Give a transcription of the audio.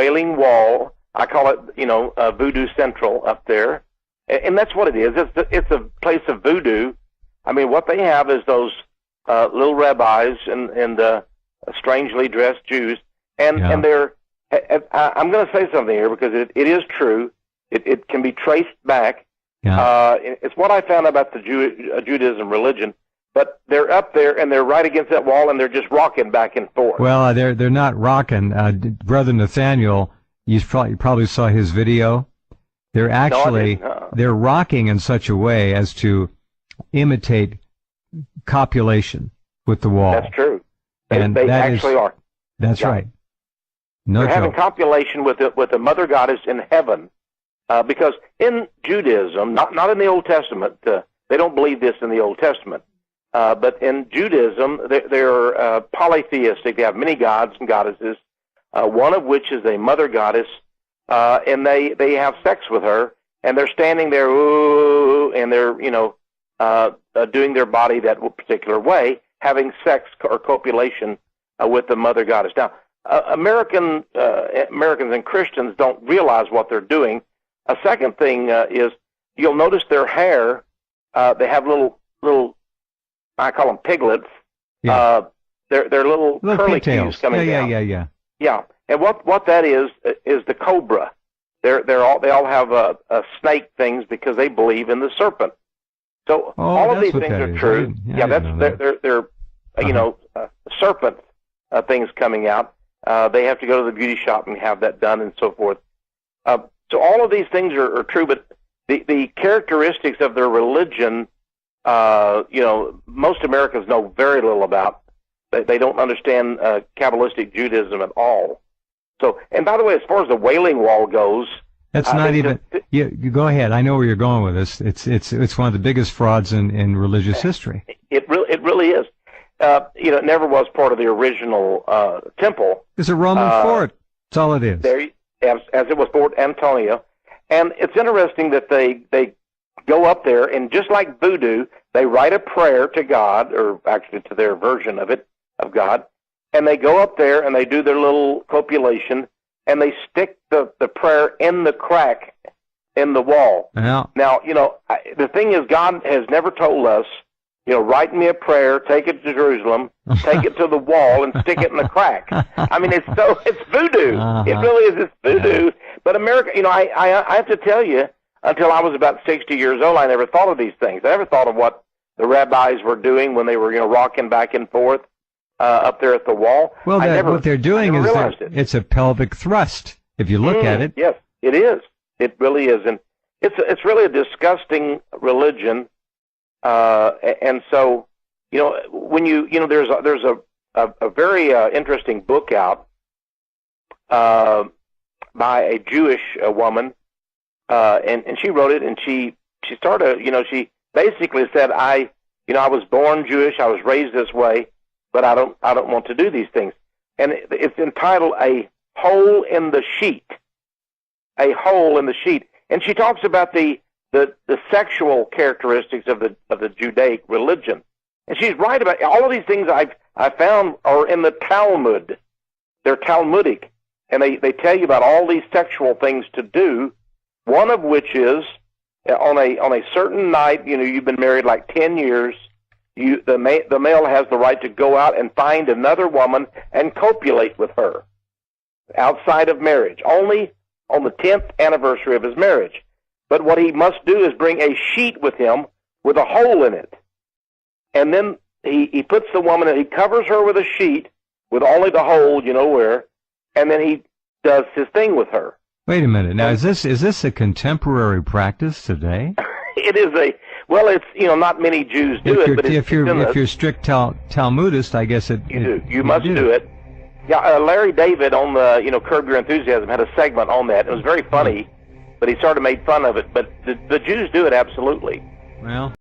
Wailing Wall. I call it, Voodoo Central up there. And that's what it is. It's a place of voodoo. I mean, what they have is those little rabbis and strangely dressed Jews. And they're, I'm going to say something here because it is true. It can be traced back. Yeah. It's what I found about the Judaism religion. But they're up there, and they're right against that wall, and they're just rocking back and forth. Well, they're not rocking. Brother Nathaniel, you probably saw his video. They're actually they're rocking in such a way as to imitate copulation with the wall. That's true. And they actually are. That's right. They're having copulation with the mother goddess in heaven, because in Judaism, not in the Old Testament, they don't believe this in the Old Testament. But in Judaism, they're polytheistic. They have many gods and goddesses, one of which is a mother goddess, and they have sex with her, and they're standing there, ooh, and they're doing their body that particular way, having sex or copulation with the mother goddess. Now, Americans and Christians don't realize what they're doing. A second thing is you'll notice their hair. They have little. I call them piglets. Yeah. They're little curly cues coming down. Yeah. And what that is the cobra. They all have a snake things because they believe in the serpent. So all of these things are true. They're serpent things coming out. They have to go to the beauty shop and have that done and so forth. So all of these things are true, but the characteristics of their religion. Most Americans know very little about. They don't understand Kabbalistic Judaism at all. So, and by the way, as far as the Wailing Wall goes, that's not even. You go ahead. I know where you're going with this. It's one of the biggest frauds in religious history. It really is. It never was part of the original temple. It's a Roman fort. That's all it is. As it was Fort Antonia, and it's interesting that they go up there, and just like voodoo, they write a prayer to God, or actually to their version of it, of God, and they go up there and they do their little copulation, and they stick the prayer in the crack in the wall. Yeah. Now, the thing is, God has never told us, write me a prayer, take it to Jerusalem, take it to the wall, and stick it in the crack. I mean, it's voodoo. Uh-huh. It really is. It's voodoo. But America, I have to tell you, until I was about 60 years old, I never thought of these things. I never thought of what the rabbis were doing when they were, rocking back and forth up there at the wall. Well, what they're doing is it's a pelvic thrust, if you look at it. Yes, it is. It really is. And it's really a disgusting religion. And so, when there's a very interesting book out by a Jewish woman, and she wrote it, and she started, she basically said, I was born Jewish, I was raised this way, but I don't want to do these things. And it's entitled A Hole in the Sheet. A Hole in the Sheet. And she talks about the sexual characteristics of the Judaic religion. And she's right about all of these things I found are in the Talmud. They're Talmudic. And they tell you about all these sexual things to do, one of which is on a certain night, you've been married like 10 years, the male has the right to go out and find another woman and copulate with her outside of marriage, only on the 10th anniversary of his marriage. But what he must do is bring a sheet with him with a hole in it. And then he puts the woman and he covers her with a sheet with only the hole, where, and then he does his thing with her. Wait a minute. Now, is this a contemporary practice today? It is it's, not many Jews do it, but if you're strict Talmudist, I guess you must do it. Yeah, Larry David on the, Curb Your Enthusiasm had a segment on that. It was very funny, but he sort of made fun of it. But the Jews do it absolutely. Well.